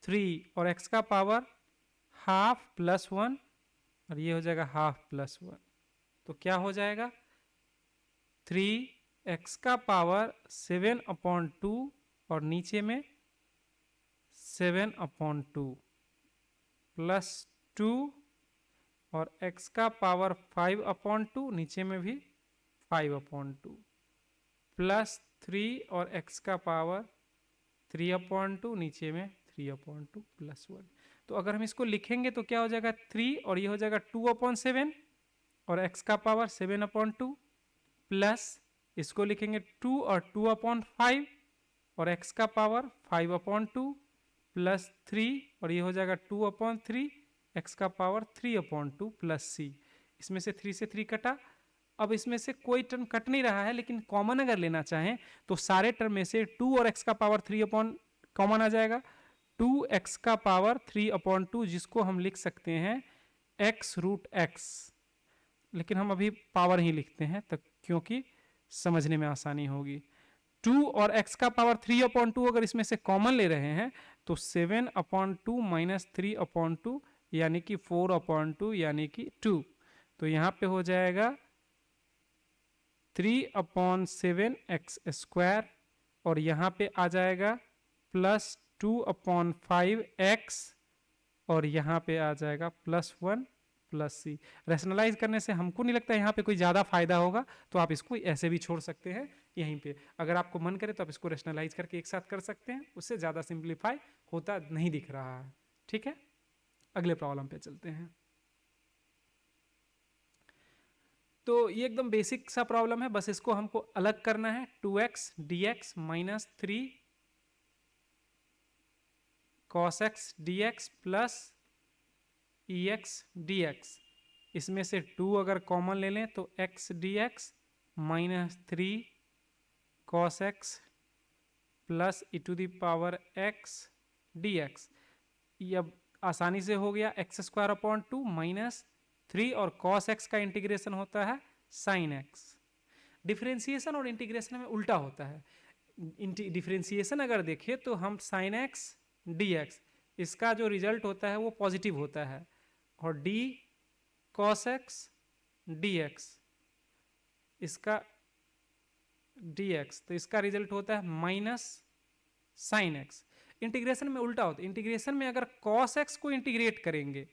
3 और x का पावर हाफ प्लस 1, और ये हो जाएगा हाफ प्लस 1। तो क्या हो जाएगा, 3x का पावर 7/2 और नीचे में 7/2, प्लस 2 और x का पावर 5/2, नीचे में भी 5/2, प्लस 3 और x का पावर 3/2, नीचे में 3/2 प्लस 1। तो अगर हम इसको लिखेंगे तो क्या हो जाएगा, 3 और ये हो जाएगा 2/7, और x का पावर 7/2, प्लस इसको लिखेंगे 2 और 2/5, और x का पावर 5/2, प्लस 3 और ये हो जाएगा 2/3, x का पावर 3/2 प्लस c। इसमें से 3 से 3 कटा। अब इसमें से कोई टर्म कट नहीं रहा है, लेकिन कॉमन अगर लेना चाहें तो सारे टर्म में से 2 और x का पावर 3 कॉमन आ जाएगा, 2x का पावर 3/2, जिसको हम लिख सकते हैं x रूट x, लेकिन हम अभी पावर ही लिखते हैं तक, क्योंकि समझने में आसानी होगी। 2 और x का पावर 3/2 अगर इसमें से कॉमन ले रहे हैं तो 7/2 माइनस 3/2 यानी कि 4/2 यानी कि 2। तो यहाँ पे हो जाएगा 3/7x², और यहाँ पे आ जाएगा प्लस 2/5x, और यहाँ पे आ जाएगा प्लस 1 प्लस सी। रैशनलाइज करने से हमको नहीं लगता यहाँ पे कोई ज़्यादा फायदा होगा, तो आप इसको ऐसे भी छोड़ सकते हैं यहीं पे। अगर आपको मन करे तो आप इसको रैशनलाइज करके एक साथ कर सकते हैं, उससे ज़्यादा सिंप्लीफाई होता नहीं दिख रहा है। ठीक है, अगले प्रॉब्लम पे चलते हैं। तो ये एकदम बेसिक सा प्रॉब्लम है, बस इसको हमको अलग करना है। 2x dx minus 3 cos x dx plus ex dx। इसमें से 2 अगर कॉमन ले लें तो x dx minus 3 cos x plus e to the power x dx। ये अब आसानी से हो गया, x² माइनस 3 और cos x का इंटीग्रेशन होता है sin x। डिफरेंशिएशन और इंटीग्रेशन में उल्टा होता है। डिफरेंशिएशन अगर देखें तो हम sin x dx, इसका जो रिजल्ट होता है वो पॉजिटिव होता है, और d cos x dx, इसका dx, तो इसका रिजल्ट होता है माइनस sin x। इंटीग्रेशन में उल्टा होता है। इंटीग्रेशन में अगर cos x को इंटीग्रेट करेंगे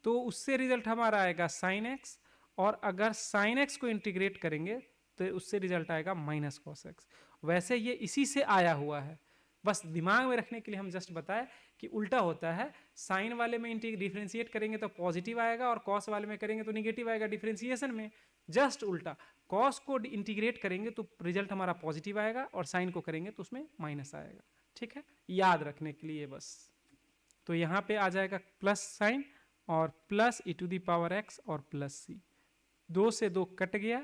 तो उससे रिजल्ट हमारा आएगा sin x, और अगर sin x को इंटीग्रेट करेंगे तो उससे रिजल्ट आएगा माइनस cos x। वैसे ये इसी से आया हुआ है, बस दिमाग में रखने के लिए हम जस्ट बताएं कि उल्टा होता है, साइन वाले में डिफरेंशिएट करेंगे तो पॉजिटिव आएगा और कॉस वाले में करेंगे तो निगेटिव आएगा डिफरेंशिएशन में, जस्ट उल्टा। कॉस को इंटीग्रेट करेंगे तो रिजल्ट हमारा पॉजिटिव आएगा और साइन को करेंगे तो उसमें माइनस आएगा, ठीक है, याद रखने के लिए बस। तो यहाँ पे आ जाएगा प्लस साइन और plus e to the power x और प्लस c, 2 से 2 कट गया,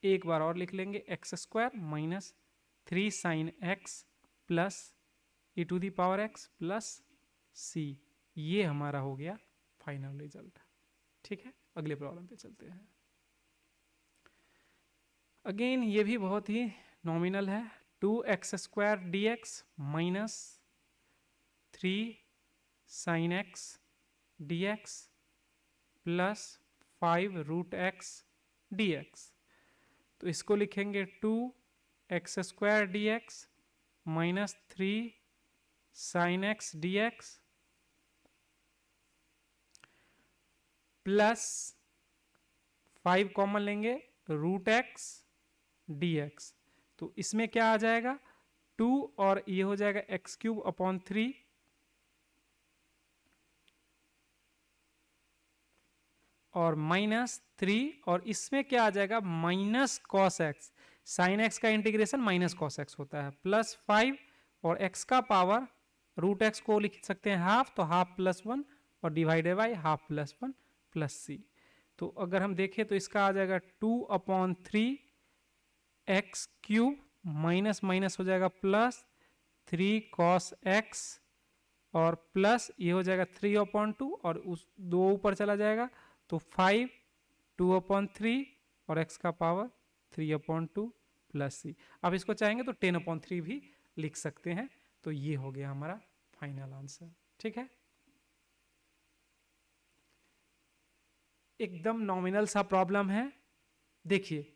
एक बार और लिख लेंगे x square minus 3 sine x plus e to the power x plus c। ये हमारा हो गया फाइनल रिजल्ट, ठीक है। अगले प्रॉब्लम पे चलते हैं। अगेन ये भी बहुत ही नॉमिनल है, 2x square dx minus 3 sine x dx plus 5 root x dx। तो इसको लिखेंगे 2x square dx minus 3 sine x dx plus 5 common लेंगे रूट x dx। तो इसमें क्या आ जाएगा 2 और ये हो जाएगा एक्स क्यूब अपॉन 3 और माइनस 3 और इसमें क्या आ जाएगा minus cos x, sine x का इंटीग्रेशन माइनस कॉस एक्स होता है, प्लस 5 और x का पावर रूट एक्स को लिख सकते हैं हाफ, तो हाफ प्लस 1 और divided by half plus 1 plus c। तो अगर हम देखें तो इसका आ जाएगा 2 upon 3 x cube minus minus हो जाएगा प्लस 3 कॉस एक्स और प्लस ये हो जाएगा 3 अपॉन 2 और उस 2 ऊपर चला जाएगा तो 5 2 अपॉन 3 और x का पावर 3 अपॉन 2 प्लस c। अब इसको चाहेंगे तो 10 अपॉन 3 भी लिख सकते हैं। तो ये हो गया हमारा फाइनल आंसर, ठीक है। एकदम नॉमिनल सा प्रॉब्लम है। देखिए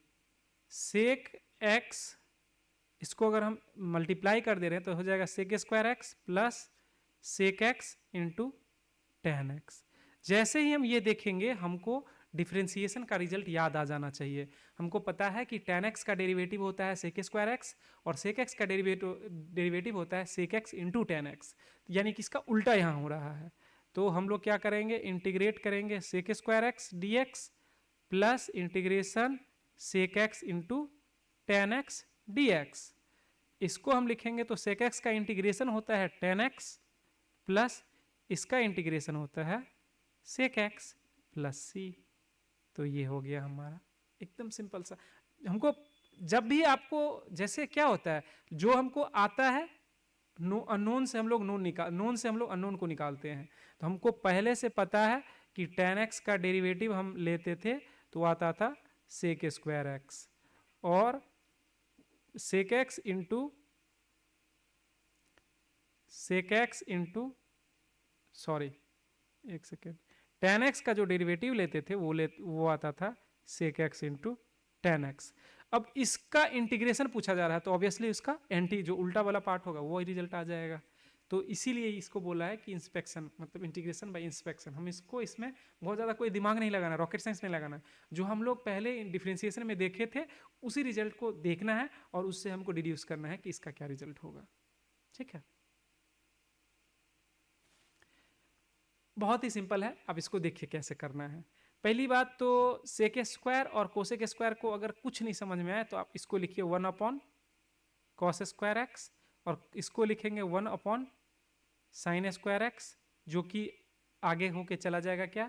सेक एक्स, इसको अगर हम मल्टीप्लाई कर दे रहे हैं तो हो जाएगा sec square x plus sec x into tan x. जैसे ही हम ये देखेंगे हमको डिफरेंशिएशन का रिजल्ट याद आ जाना चाहिए। हमको पता है कि टेन एक्स का डेरिवेटिव होता है सेक स्क्वायर एक्स और सेक एक्स का डेरिवेटिव होता है sec x into tan x, यानी कि इसका उल्टा यहाँ हो रहा है। तो हम लोग क्या करेंगे इंटीग्रेट करेंगे sec square x D x plus integration sec x into tan x D x. इसको हम लिखेंगे तो सेक एक्स का इंटीग्रेशन होता है टेन एक्स प्लस इसका इंटीग्रेशन होता है सेक एक्स प्लस सी। तो ये हो गया हमारा एकदम सिंपल सा। हमको जब भी आपको जैसे क्या होता है जो हमको आता है अननोन से हम लोग नोन से हम लोग अननोन को निकालते हैं। तो हमको पहले से पता है कि टेन एक्स का डेरिवेटिव हम लेते थे तो आता था सेक स्क्वायर एक्स और सेक एक्स इंटू सॉरी एक सेकेंड, टेन एक्स का जो डेरिवेटिव लेते थे वो आता था sec x into tan x. अब इसका इंटीग्रेशन पूछा जा रहा है तो ऑब्वियसली इसका एंटी जो उल्टा वाला पार्ट होगा वो रिजल्ट आ जाएगा। तो इसीलिए इसको बोला है कि इंस्पेक्शन मतलब इंटीग्रेशन बाय इंस्पेक्शन। हम इसको इसमें बहुत ज़्यादा कोई दिमाग नहीं लगाना, रॉकेट साइंस नहीं लगाना। जो हम लोग पहले डिफरेंशिएशन में देखे थे उसी रिजल्ट को देखना है और उससे हमको डिड्यूस करना है कि इसका क्या रिजल्ट होगा, ठीक है। बहुत ही सिंपल है। अब इसको देखिए कैसे करना है। पहली बात तो सेक स्क्वायर और कोसेक स्क्वायर को अगर कुछ नहीं समझ में आए तो आप इसको लिखिए 1 अपॉन कॉस स्क्वायर एक्स और इसको लिखेंगे 1 अपॉन साइन स्क्वायर एक्स, जो कि आगे होके चला जाएगा क्या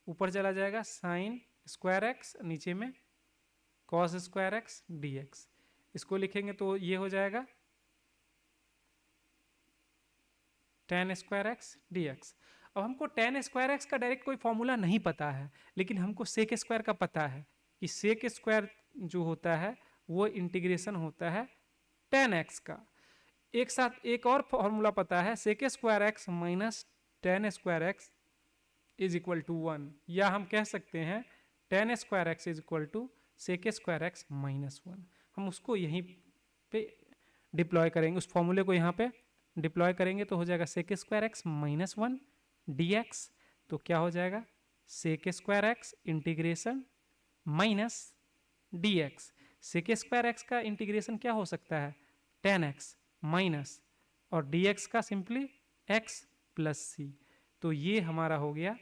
ऊपर चला जाएगा साइन स्क्वायर एक्स, नीचे में cos square x D x. इसको लिखेंगे तो ये हो जाएगा ten square x D x. अब हमको टेन स्क्वायर एक्स का डायरेक्ट कोई फॉर्मूला नहीं पता है, लेकिन हमको सेक स्क्वायर का पता है कि सेक स्क्वायर जो होता है वो इंटीग्रेशन होता है टेन एक्स का। एक साथ एक और फॉर्मूला पता है sec square x minus tan square x is equal to 1, या हम कह सकते हैं tan square x is equal to sec square x minus 1। हम उसको यहीं पे डिप्लॉय करेंगे, उस फॉर्मूले को यहाँ पे डिप्लॉय करेंगे तो हो जाएगा sec square x minus 1 d x. तो क्या हो जाएगा sec square x integration minus d x. Sec square x का इंटीग्रेशन क्या हो सकता है टेन एक्स माइनस और डी एक्स का सिंपली x प्लस सी। तो ये हमारा हो गया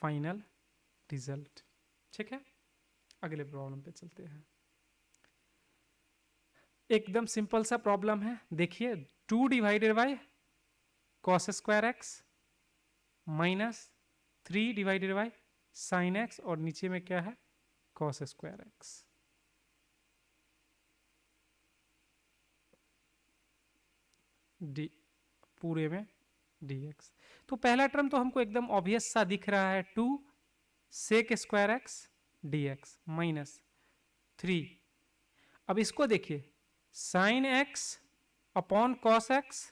फाइनल रिजल्ट। ठीक है, अगले प्रॉब्लम पे चलते हैं। एकदम सिंपल सा प्रॉब्लम है, देखिए 2 divided by cos square x minus 3 divided by sine x, और नीचे में क्या है, कॉस स्क्वायर एक्स। डी पूरे में dx। तो पहला टर्म तो हमको एकदम ऑब्वियस सा दिख रहा है, 2 sec square x dx minus 3। अब इसको देखिए, sine x upon cos x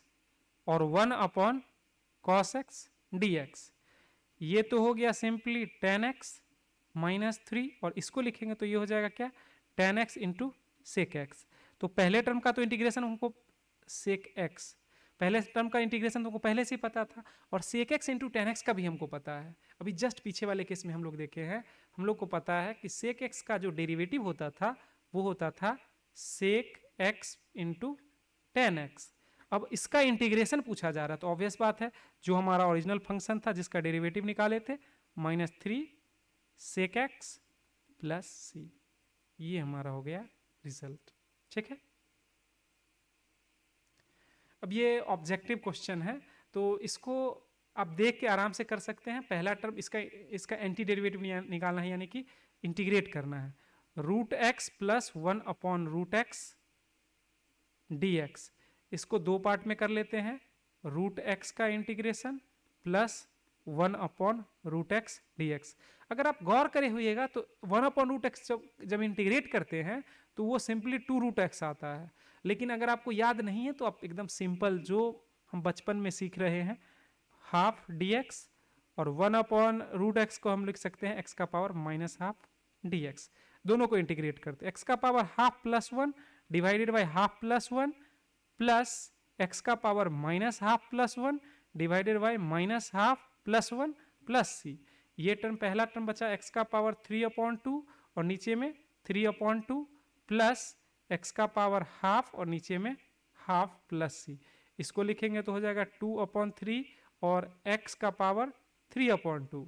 और 1 अपॉन कॉस एक्स dx। ये तो हो गया सिंपली टेन एक्स माइनस 3, और इसको लिखेंगे तो ये हो जाएगा क्या, tan x into sec x. तो पहले टर्म का तो इंटीग्रेशन हमको सेक एक्स, पहले टर्म का इंटीग्रेशन तुमको पहले से ही पता था, और sec x into tan x का भी हमको पता है। अभी जस्ट पीछे वाले केस में हम लोग देखे हैं, हम लोग को पता है कि सेक एक्स का जो डेरिवेटिव होता था वो होता था sec x into tan x. अब इसका इंटीग्रेशन पूछा जा रहा है, तो ऑब्वियस बात है जो हमारा ओरिजिनल फंक्शन था जिसका डेरिवेटिव निकाले थे, माइनस 3 सेक एक्स प्लस सी, ये हमारा हो गया रिजल्ट। ठीक है, अब ये ऑब्जेक्टिव क्वेश्चन है, तो इसको आप देख के आराम से कर सकते हैं। पहला टर्म इसका एंटी डेरिवेटिव निकालना है, यानी कि इंटीग्रेट करना है। Root x plus 1 upon root x dx, इसको दो पार्ट में कर लेते हैं। रूट एक्स का integration plus 1 upon root x dx। अगर आप गौर करे हुएगा तो 1 अपॉन रूट एक्स जब इंटीग्रेट करते हैं तो वो सिंपली 2 रूट एक्स आता है। लेकिन अगर आपको याद नहीं है तो आप एकदम सिंपल जो हम बचपन में सीख रहे हैं, हाफ dx, और 1 अपॉन रूट एक्स को हम लिख सकते हैं x का पावर माइनस हाफ dx। दोनों को इंटीग्रेट करते हैं, x का power half plus 1 divided by half plus 1 plus x का power minus half plus 1 divided by minus half plus 1 plus C. ये टर्म पहला टर्म बचा x का पावर 3 अपॉन 2, और नीचे में 3 अपॉन 2 प्लस x का पावर हाफ और नीचे में हाफ प्लस सी। इसको लिखेंगे तो हो जाएगा 2 अपॉन 3 और x का पावर 3 अपॉन 2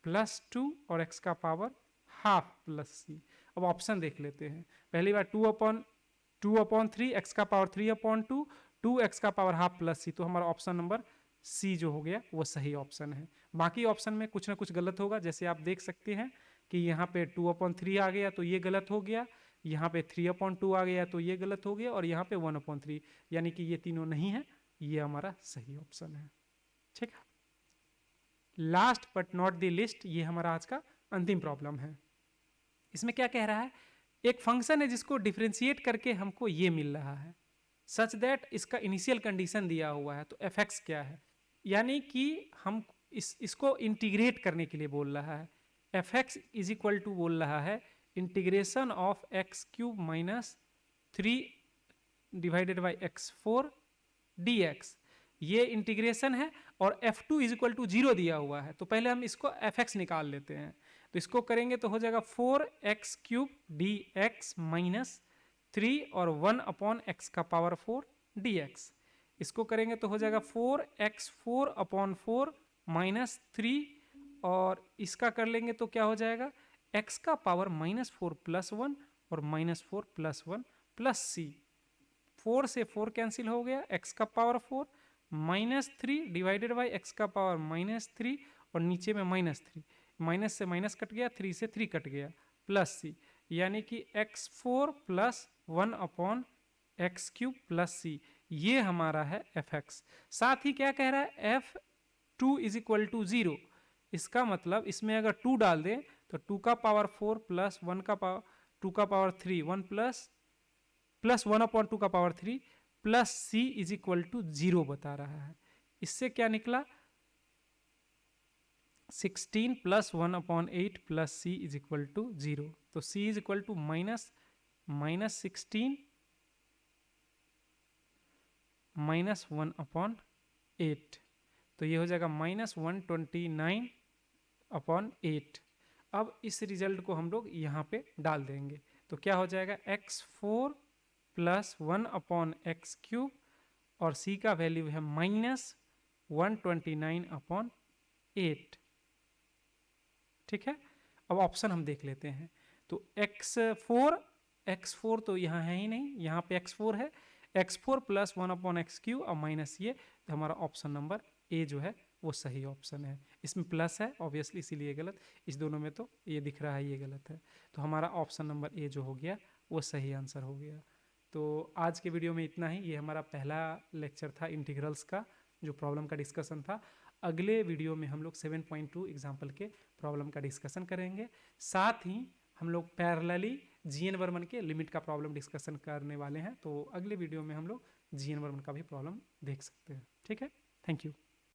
प्लस 2 और x का पावर हाफ प्लस सी। अब ऑप्शन देख लेते हैं। पहली बार 2 अपॉन 3, x का पावर 3 अपॉन 2, 2x का पावर हाफ प्लस सी। तो हमारा ऑप्शन नंबर सी जो हो गया वो सही ऑप्शन है। बाकी ऑप्शन में कुछ ना कुछ गलत होगा, जैसे आप देख सकते हैं कि यहाँ पे 2 अपॉन 3 आ गया तो ये गलत हो गया, यहाँ पे 3 अपॉन 2 आ गया तो ये गलत हो गया, और यहाँ पे 1 अपॉन 3, यानी कि ये तीनों नहीं है, ये हमारा सही ऑप्शन है। ठीक है, last but not the list, ये हमारा आज का अंतिम प्रॉब्लम है। इसमें क्या कह रहा है, एक फंक्शन है जिसको डिफ्रेंशिएट करके हमको ये मिल रहा है, सच दैट इसका इनिशियल कंडीशन दिया हुआ है। तो एफ एक्स क्या है, यानी कि हम इसको इंटीग्रेट करने के लिए बोल रहा है। F x is equal to बोल रहा है integration of x cube minus 3 divided by x 4 dx। ये इंटीग्रेशन है, और f2 इज इक्वल टू 0 दिया हुआ है। तो पहले हम इसको fx निकाल लेते हैं। तो इसको करेंगे तो हो जाएगा 4x क्यूब dx माइनस 3 और 1 अपॉन x का पावर 4 dx। इसको करेंगे तो हो जाएगा 4x 4 अपॉन 4 माइनस 3, और इसका कर लेंगे तो क्या हो जाएगा, x का पावर माइनस 4 प्लस 1 और माइनस 4 प्लस 1 प्लस सी। 4 से 4 कैंसिल हो गया, x का power 4 minus 3 divided by x का पावर माइनस 3, और नीचे में माइनस 3, माइनस से माइनस कट गया, 3 से 3 कट गया, प्लस सी, यानी कि x4 plus 1 upon X cube plus C. ये हमारा है एफ एक्स। साथ ही क्या कह रहा है, f2 इज इक्वल टू 0। इसका मतलब इसमें अगर 2 डाल दें तो 2 का पावर 4 प्लस 1 का पावर 2 का पावर 3, 1 प्लस 1 अपॉन 2 का power 3 plus C is equal to 0 बता रहा है। इससे क्या निकला, 16 plus 1 upon 8 plus C is equal to 0। तो C is equal to minus 16 minus 1 upon 8। तो ये हो जाएगा माइनस 129 अपॉन 8। अब इस रिजल्ट को हम लोग यहाँ पे डाल देंगे तो क्या हो जाएगा, x4 plus 1 upon X cube, और c का वैल्यू है माइनस 129/8। ठीक है, अब ऑप्शन हम देख लेते हैं। तो x4 तो यहाँ है ही नहीं, यहाँ पे x4 है, x4 प्लस 1/x³ और माइनस ये, तो हमारा ऑप्शन नंबर ए जो है वो सही ऑप्शन है। इसमें प्लस है ऑब्वियसली, इसीलिए गलत। इस दोनों में तो ये दिख रहा है ये गलत है, तो हमारा ऑप्शन नंबर ए जो हो गया वो सही आंसर हो गया। तो आज के वीडियो में इतना ही। ये हमारा पहला लेक्चर था इंटीग्रल्स का, जो प्रॉब्लम का डिस्कशन था। अगले वीडियो में हम लोग 7.2 एग्जाम्पल के प्रॉब्लम का डिस्कशन करेंगे। साथ ही हम लोग पैरेलली जीएन वर्मन के लिमिट का प्रॉब्लम डिस्कशन करने वाले हैं। तो अगले वीडियो में हम लोग जीएन वर्मन का भी प्रॉब्लम देख सकते हैं। ठीक है, थैंक यू।